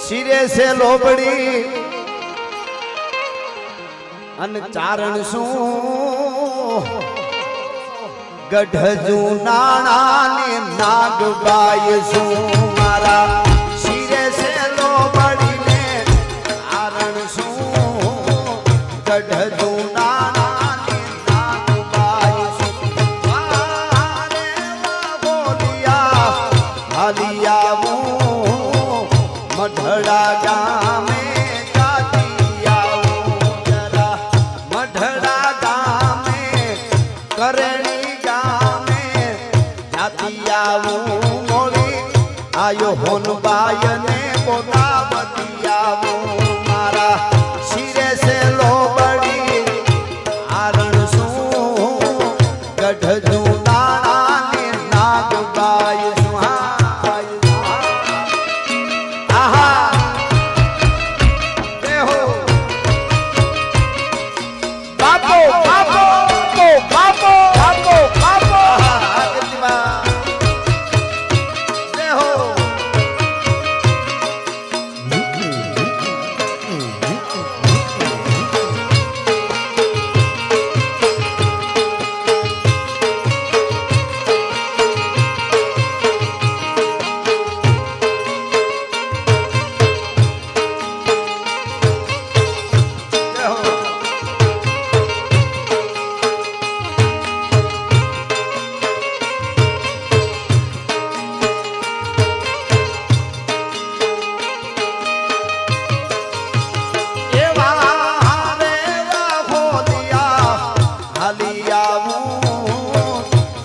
શિરે છે લોબડી અન ચારણ શું ગઢજુ નાણા ને નાગબાઈ શું મારા શિરે છે લોબડી ને ચારણ શું ગઢજુ નાણા ને નાગબાઈ શું વારે બોલિયા હાલિયા મઢડા ગામે જાતી આવું જરા મઢડા ગામે કરણી ગામે જાતી આવું મોડી આયો હોનબાય ને પોતાવતી આવું મારા શિરે છે લોબડી આરણ શું ગઢજુ નાણા ને નાગબાઈ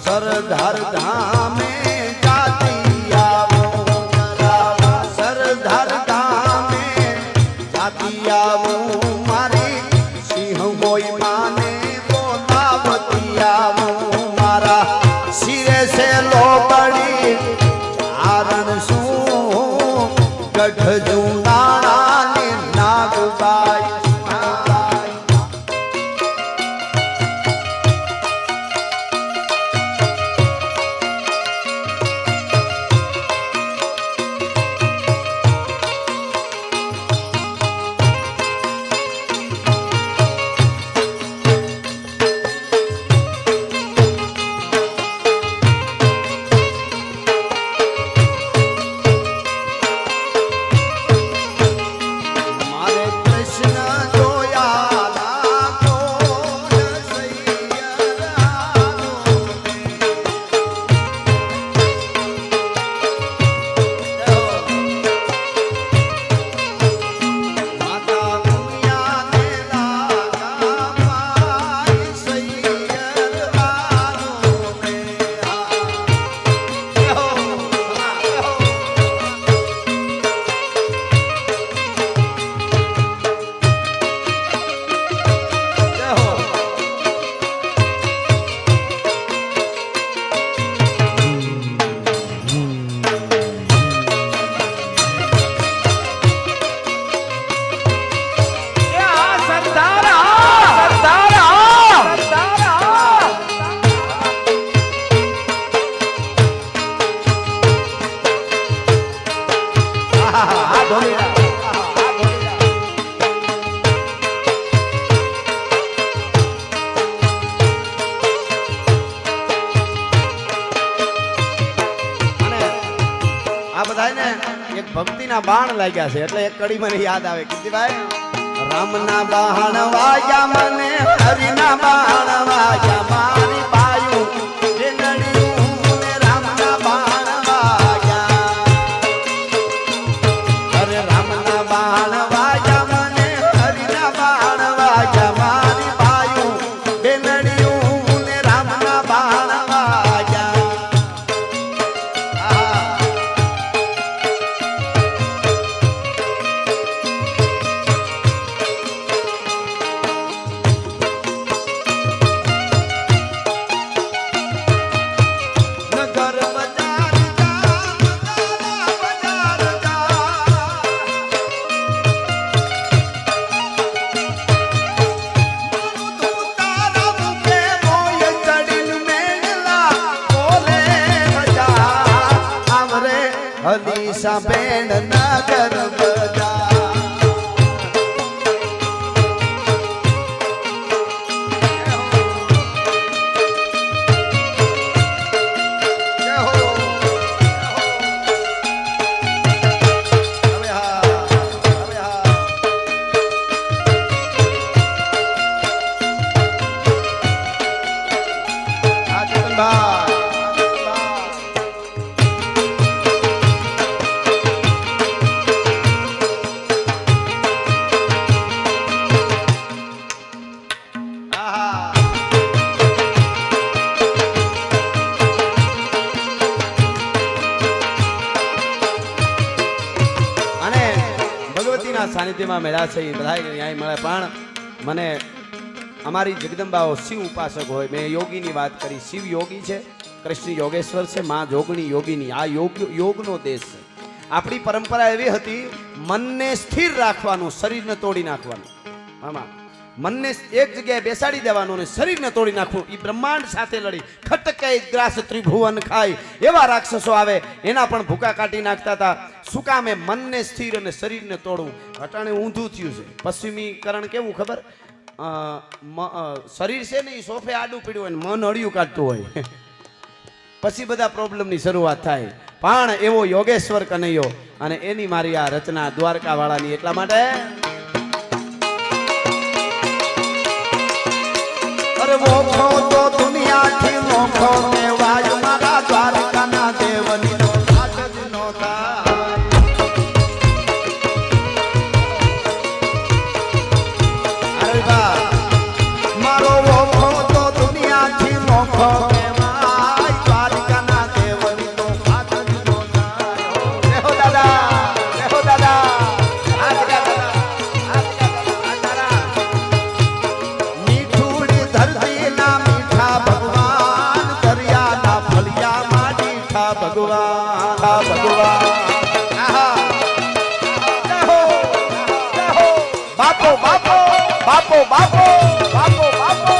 સરદાર ધામે જાતી આવું સરદાર ધામે જાતી આવું મારી સિંહ ગોઈ માને બોલાવતી આવું મારા શિરે છે લોબડી આરણ શું ગઢજુ નાણા ને નાગબાઈ એક ભક્તિના બાણ લાગ્યા છે એટલે એક કડી મને યાદ આવે કીર્તિભાઈ રામના બાણ વાગ્યા મને હરિના બાણ વાગ્યા મારી પાયું જે નડિયું ને રામના બાણ વાગ્યા અરે રામના બાણ વાગ્યા મને હરિના બાણ વાગ્યા મારી પાયું જે નડિયું ને રામના બાણ વાગ્યા હલીસા બેન નગર બજાર સાનિધ્યમાં મેળા છે બધા ન્યાય મળે પણ મને અમારી જગદંબાઓ શિવ ઉપાસક હોય મેં યોગીની વાત કરી શિવ યોગી છે કૃષ્ણ યોગેશ્વર છે માં જોગણી યોગીની આ યોગનો દેશ છે આપણી પરંપરા એવી હતી મનને સ્થિર રાખવાનું શરીરને તોડી નાખવાનું આમાં મનને એક જગ્યાએ બેસાડી દેવાનું અને શરીરને તોડી નાખવું એ બ્રહ્માંડ સાથે લડી ખટકે ગ્રાસ ત્રિભુવન ખાય એવા રાક્ષસો આવે એના પણ ભૂકા કાઢી નાખતા હતા શું કામે મનને સ્થિર અને શરીરને તોડવું અટાણે ઊંધું થયું છે પશ્ચિમીકરણ કેવું ખબર શરીર છે ને એ સોફે આડું પીડ્યું હોય મન અડિયું કાઢતું હોય પછી બધા પ્રોબ્લેમની શરૂઆત થાય પણ એવો યોગેશ્વર કનૈયો અને એની મારી આ રચના દ્વારકા વાળાની એટલા માટે મોખો તો દુનિયાથી મોખો કહેવાય મારા દ્વારકાના દેવની નો સાજ જ નો થાય અરે બા મારો મોખો તો દુનિયાથી મોખો કહેવાય દ્વારકાના દેવની નો સાજ જ નો થાય દેહો દાદા બાપો બાપો બાપો બાપો બાપો બાપો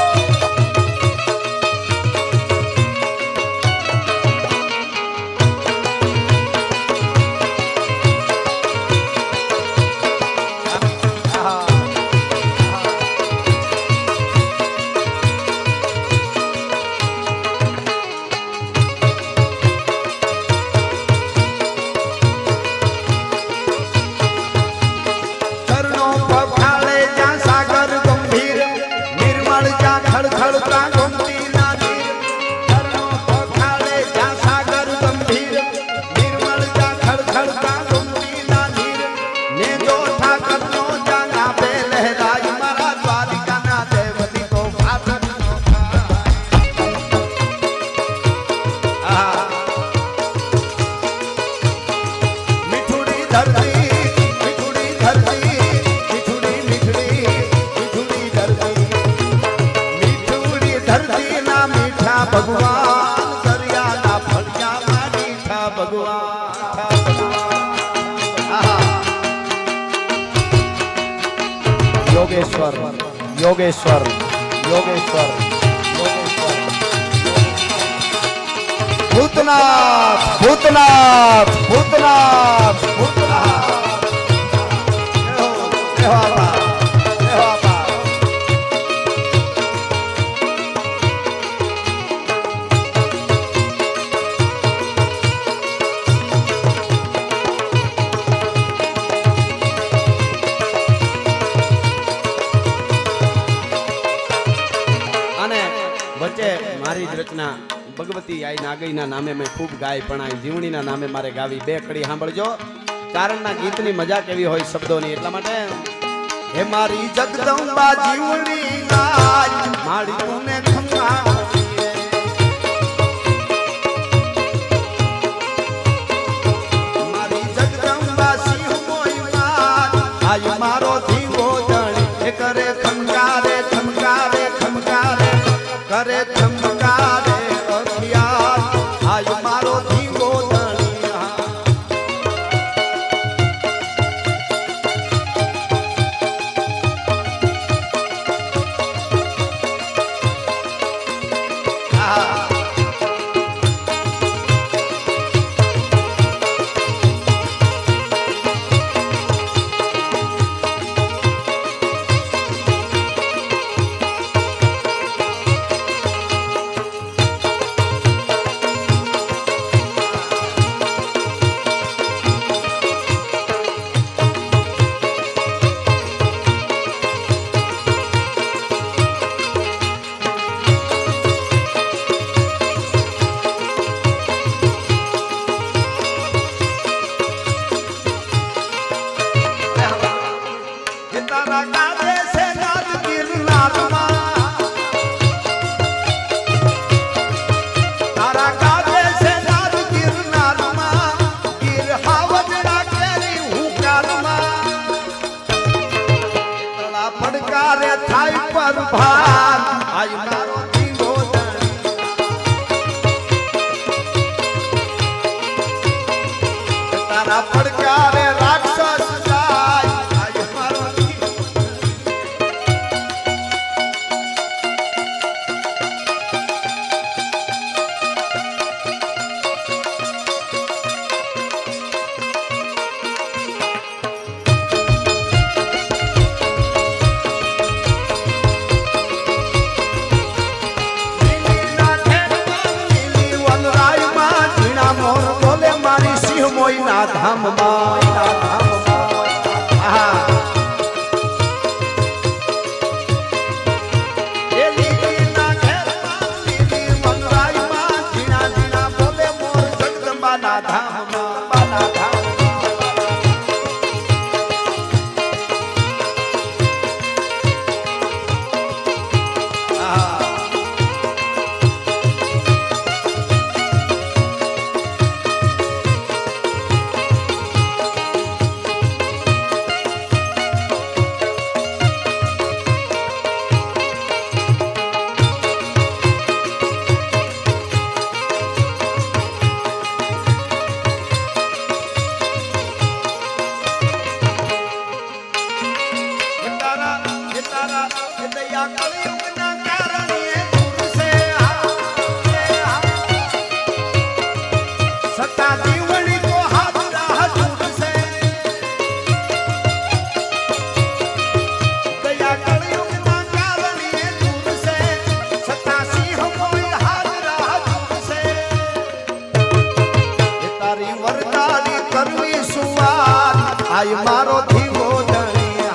ભગવાન દરિયાના ફળિયામાં દીઠા ભગવાન યોગેશ્વર યોગેશ્વર યોગેશ્વર ભૂતનાથ ભૂતનાથ ભૂતનાથ ભૂતનાથ મારી જ રચના ભગવતી આઈ નાગઈના નામે મેં ખૂબ ગાય પણ આ જીવણીના નામે મારે ગાવી બે કડી સાંભળજો ચારણના ગીતની મજા કેવી હોય શબ્દોની એટલા માટે હે મારી જગદંબા જીવણી ગાય મારી તુને ખંગા મારી જગદંબા સિંહ મોઈ માર આય મારો ધીવો જણી કરે ખંગારે ખમકારે ખમકારે કરે ચમકારે અખિયાર આજ મારો ધીવો ધણિયા ભાન આય મારો ધીંગો તારા પડકારે રાક્ષસ જાય આય મારો મોઈના ધામમાં એ લીલીના ઘેરમાં લીલી વનરાઈમાં ઝીણા ઝીણા બોલે મોર જગદંબાના ધામમાં બાના આય મારો ધીવો ધણી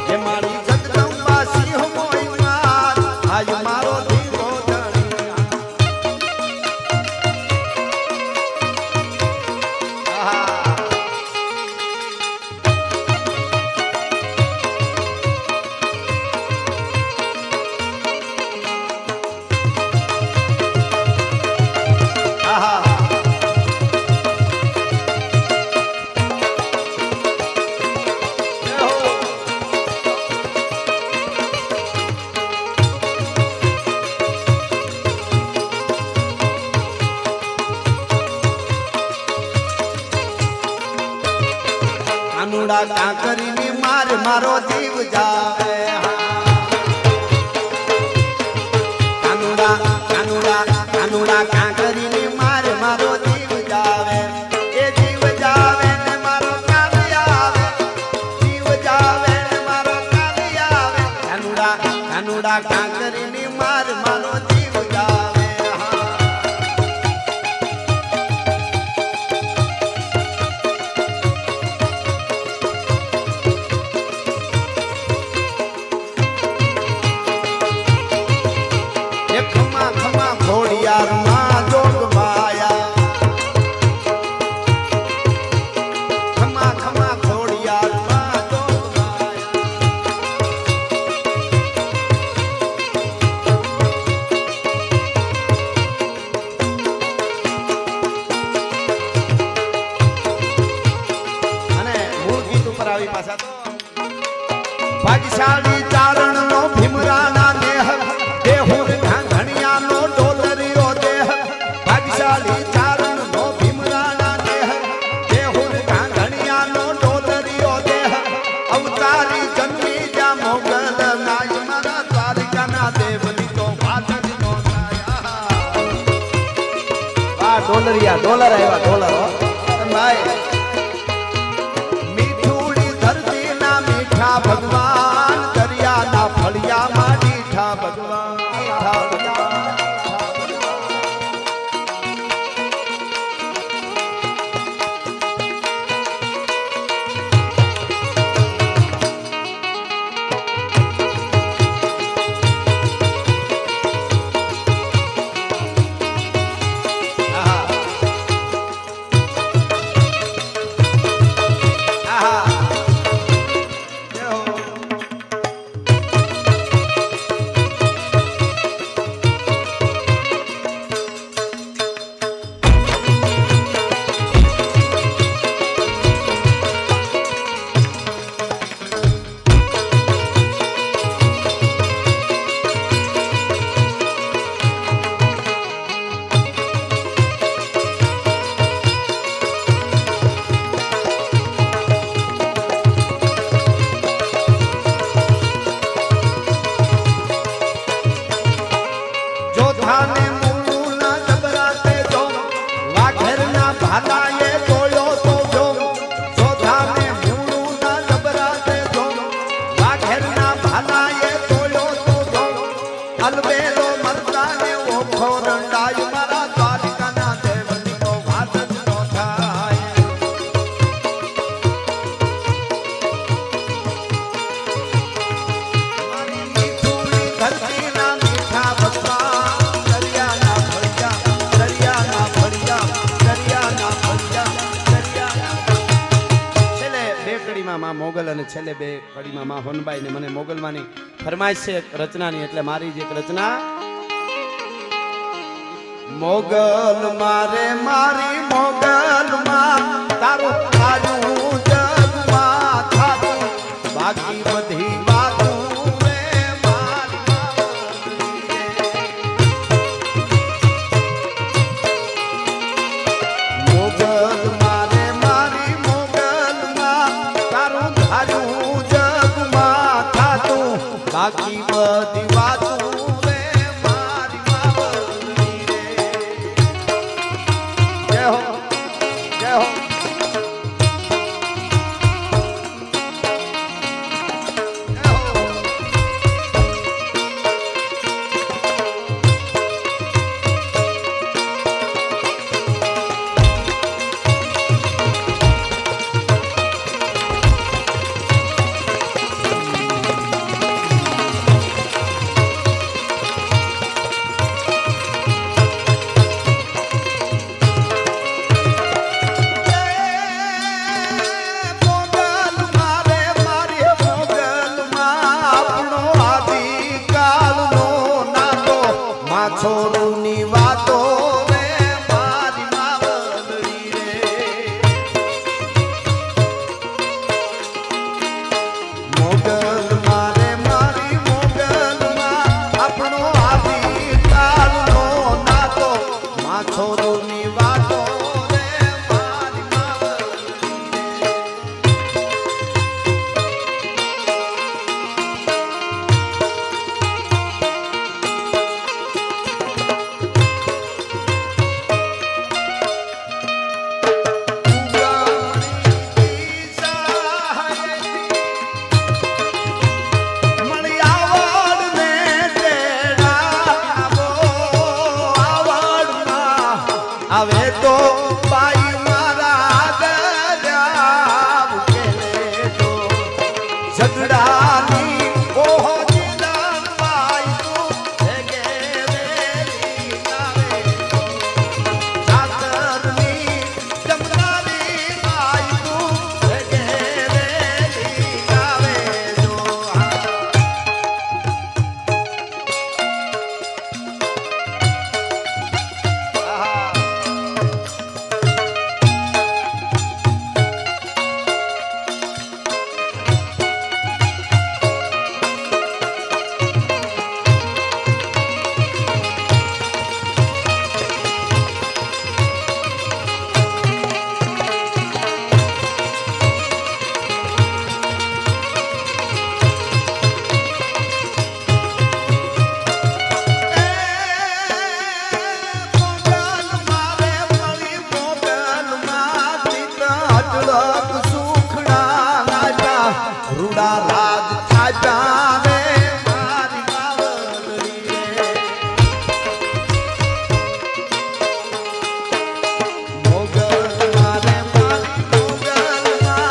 હે મારી જગદંબા સિંહ મોઈ માર આય મારો ધીવો ધણી કાનુડા કાંકરીની માર મારો જીવ જાવે કાનુડા કાનુડા કાનુડા કાંકરીની માર મારો જીવ જાવે એ જીવ જાવે ને મારો કાલી આવે જીવ જાવે ને મારો કાલી આવે કાનુડા કાનુડા કાંકરીની માર મારો જીવ જાવે ભાગ્યશાળી ચારણ નો ભીમરાના દેહ દેહુર ઘાંઘણિયા નો ડોલરિયો દેહ ભાગ્યશાળી ચારણ નો ભીમરાના દેહ દેહુર ઘાંઘણિયા નો ડોલરિયો દેહ અવતારી જન્મી જા મોગલ નાય મારા દ્વારકાના દેવની તો વાત જ નો થાય આ ડોલરિયા ડોલર આવ્યા ડોલર ભાઈ ભગવાન દરિયાના ફળિયામાં દીઠા ભગવાન જોધા ને મૂળું ના જબરાતે જો વાઘેર ના ભાલા એ જોયો તો જો જોધા ને મૂળું ના જબરાતે જો વાઘેર ના ભાલા એ જોયો તો જો અલબેલો મરતા ને ઓખો રંડાય મારા દ્વારકા ના દેવની નો વાત જ નો થાય મારી મીઠું ધરતી ના મીઠા ભગવાન દરિયાના ફળિયા છેલ્લે બે કડીમાં માં મોગલ અને છેલ્લે બે કડીમાં માં હોનબાઈ ને મને મોગલમાંની ફરમાઈશ છે રચનાની એટલે મારી જે એક રચના મોગલ મારે મારી મોગલ માં તારું તારું જગમાં થાતું બાકી બધી વાતો રે મારી મોગલ મારે મારી મોગલ માં તારું તારું જગમાં થાતું બાકી બધી વાતો રે મારી માવલી રે જય હો જય હો મોગલ મારે મારી મોગલ માં આપણો આદિકાળનો નાતો માછોડુની વાતો રે મારી માવલડી રે મોગલ મારે મારી મોગલ માં આપણો આદિકાળનો નાતો માછોડુની વાતો રે મારી માવલડી રે આવે તો બાઈ મારા દરિયા ઉકેલે તો ઝઘડાની ઓહો જીદન બાઈ તું ભેગે વેલી આવે ચાતરની જમનારી બાઈ તું ભેગે વેલી આવે જો રૂડા રાજ થાજા રે મારી માવલડી રે મોગલ મારે મારી મોગલ માં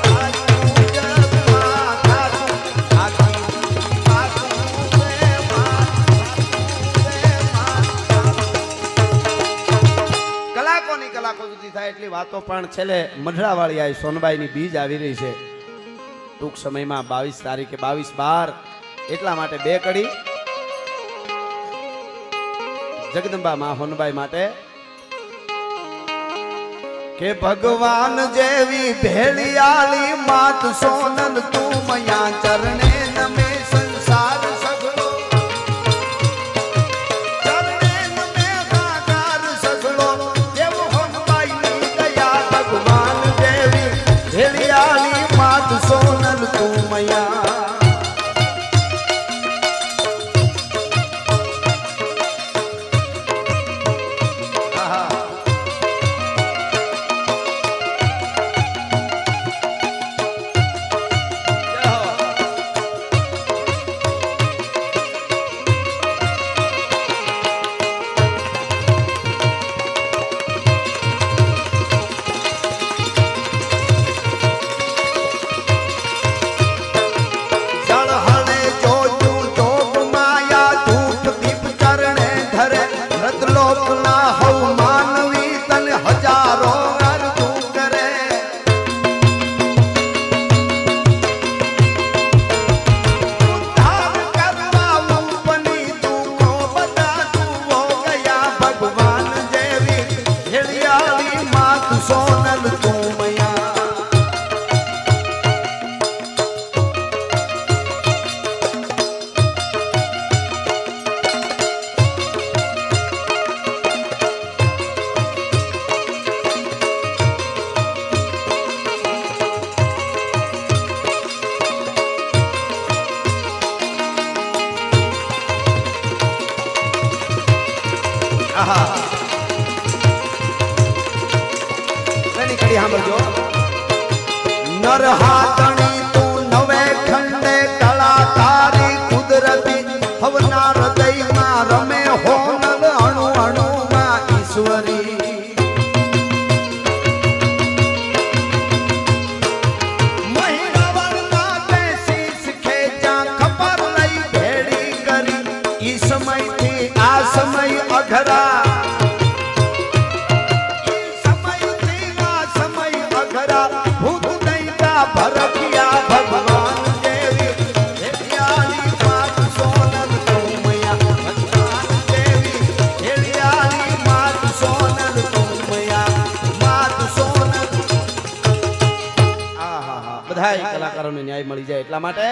થાતું જગમાં થાતું બાકી વાતું રે કલાકોની કલાકો સુધી થાય એટલી વાતો પણ છેલ્લે મઢડાવાળી આવી સોનબાઈની બીજ આવી રહી છે ટૂંક સમયમાં 22 તારીખે 22/12 એટલા માટે બે કડી જગદંબા માં હોનબાઈ માટે કે ભગવાન જેવી ભેળિયાળી માત સોનલ તું મયા ચરણે નમે સંસાર સગળો ચરણે નમે સાકાર સગળો દેવ હોનબાઈની દયા ભગવાન જેવી ભેળિયાળી માત સોનલ તું મયા लोक ना हो मानवी तन हजारों अर्जू करे उद्धार करवा उपनी तू को बता तू हो गया भगवान जेवी हेड़ियाली मात सोनल तू मैया नर हाथणी तू नवे खंडे कला तारी कुदरती हवना हृदय में रमे हो नल अणु अणु में ईश्वरी महिला वर्णा पे शीश खेचा खबर लई भेड़ी करी ई समय थी आ समय अघरा भरकिया भगवान देवी हेड़ियाली मात सोनल तू मैया भगवान देवी हेड़ियाली मात सोनल तू मैया मात सोनल आहा बधाई कलाकारों ने न्याय मળી જાય એટલા માટે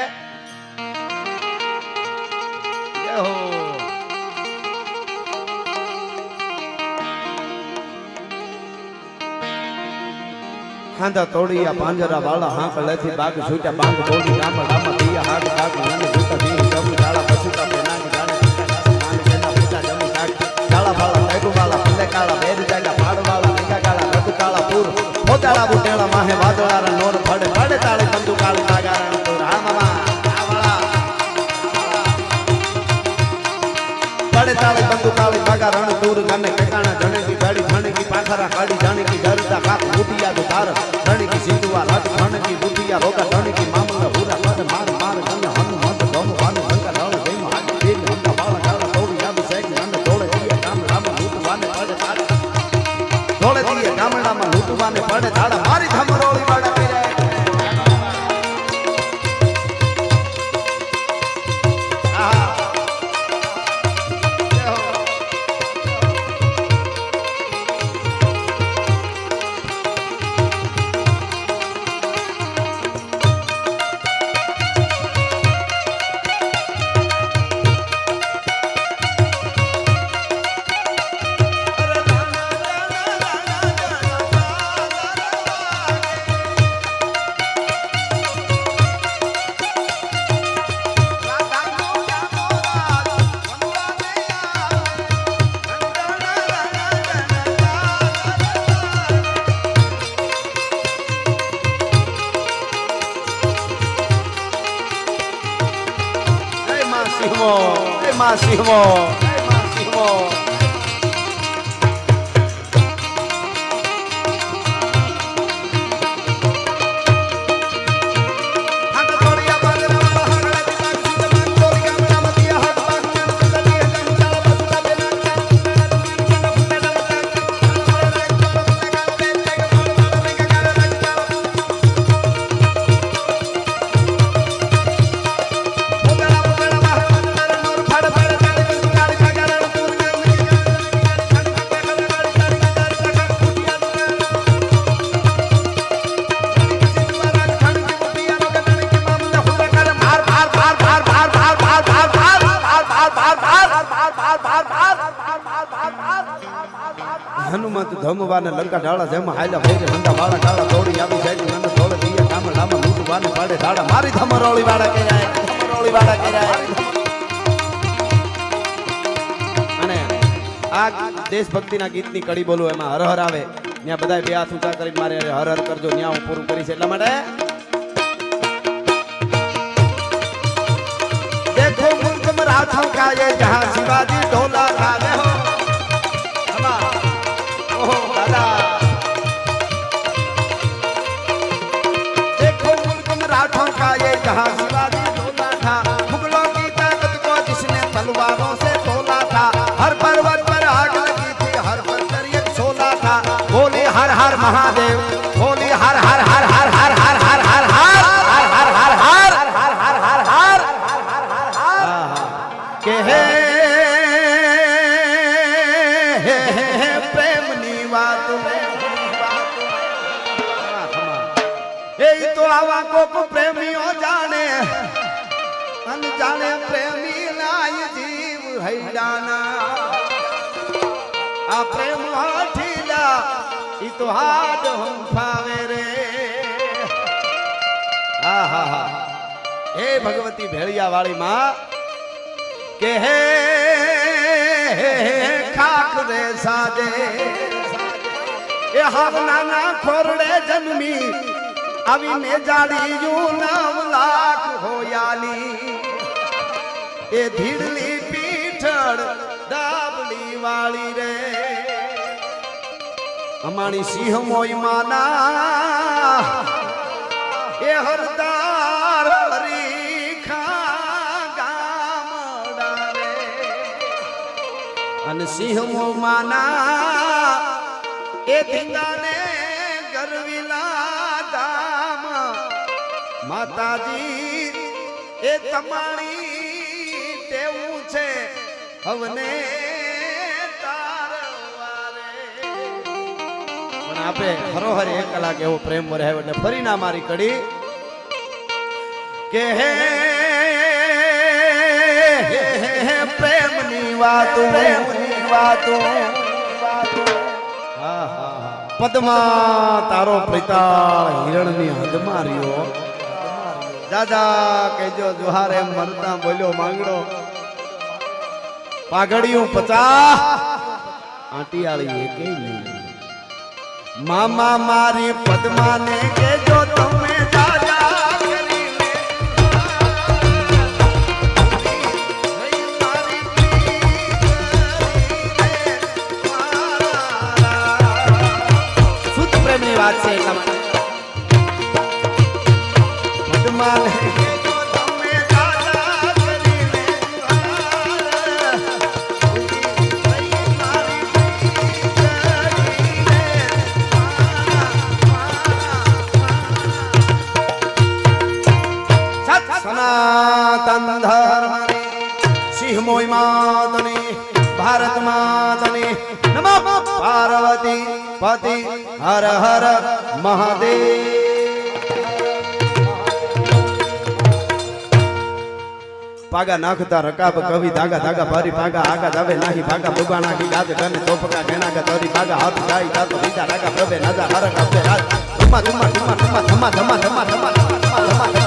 જય હો खांदा तोड़िया पांजरा वाला हाँ कले थी बाग छूटा बांग बोली राम राम दिया हाथ बाग मन छूटा दी जब डाला पछूटा पेना की जाने मान केना पूजा जमी काट डाला वाला टैगु वाला पल्ले काला बेर जागा पाड़ वाला लेगा काला रद काला पूर मोताड़ा बुटेला माहे वादड़ा रा नोर फड़े फड़े ताले बंदू काली तागारा तो राम मामा आवाला फड़े ताले बंदू काली तागारा दूर गने ठिकाना जने की गाड़ी जने की पाखरा गाड़ी जाने की डरता काक मुटिया दुधार धनी की सिंधुआ लट धन की बुधिया रोगा धनी की मामला पूरा पद मार मार गन हनुमंत गम वान गंगा लड़ गई हाथ देव हमका बाला गाला तोड़ी याद सैक नंद तोड़े दिया काम राम लूटवाने पड़े ताड़ा तोड़े दिया काम राम लूटवाने पड़े ताड़ा मारी धमरोली वाड़ा पीरे Máximo. हनुमंत धमवाने लंका ढाला जेम हायला भेगे मंदा वाला काला तोड़ी आवी जागी नंद तोड़े दिया काम लामा लूटवाने पाड़े ढाला मारी धमरोली वाड़ा के जाए धमरोली वाड़ा के जाए અને આ દેશભક્તિના ગીતની કડી બોલું એમાં હર હર આવે ત્યાં બધાય બે હાથ ઊંચા કરીને મારે હર હર કરજો ત્યાં હું પૂરું કરીશ એટલા માટે देखो मुल्क में राथों का ये जहां शिवाजी डोला लागे हो ओहो दादा देखो मुल्क में राथों का ये जहां शिवाजी डोला था मुगलों की ताकत को जिसने तलवारों से तोला था हर पर्वत पर आग लगी महादेव बोली हर हर हर हर हर हर हर हर हर हर हर हर हर हर हर हर के हे प्रेमनी बात ए तो आवा को प्रेमियों जाने अनजाने प्रेमी नाय जीव हैडाना आ प्रेम हाठीला ई तो हाड हम फावे रे आहा हा हे भगवती भेड़िया वाली मां के हे खाक रे साजे ए हाव नाना खोरड़े जन्मी अभी ने जाड़ी यू 9 लाख होयाली ए धीड़ली पीठड़ दाबली वाली रे हमारी सिंह मोई माना ए हरदार हरीखा गामड़ा रे अन सिंह मो माना ए धिंगाने गरविला दाम माताजी ए तमाणी तेऊ छे हवने आपे हरोहर 1 कलाक एवो प्रेम वरायो એટલે ફરી ના મારી કડી કે હે પ્રેમની વાતો હા હા પદ્મા તારો પ્રિતાળ હિરણની હદમાં રહ્યો દાદા કહેજો જોહારે મરતા બોલ્યો માંગડો પાઘડિયું 50 આંટીયાળી એકેય નહીં मामा मारी पद्मा ने के जो तुम्हें दादा शुद्ध प्रेम की बात से पद्मा ने सनातन धर्म सिंह मोई मातनी भारत मातनी नमो पार्वती पति हर हर महादेव पागा नाखता रकाब कवि धागा धागा भारी पागा आगा जावे नाही भागा बुगाना की गाज गन तोपका गेना का तोरी पागा हाथ जाई ता तो बीजा रागा प्रभे नजा हर कबे राज धमा धमा धमा धमा धमा धमा धमा धमा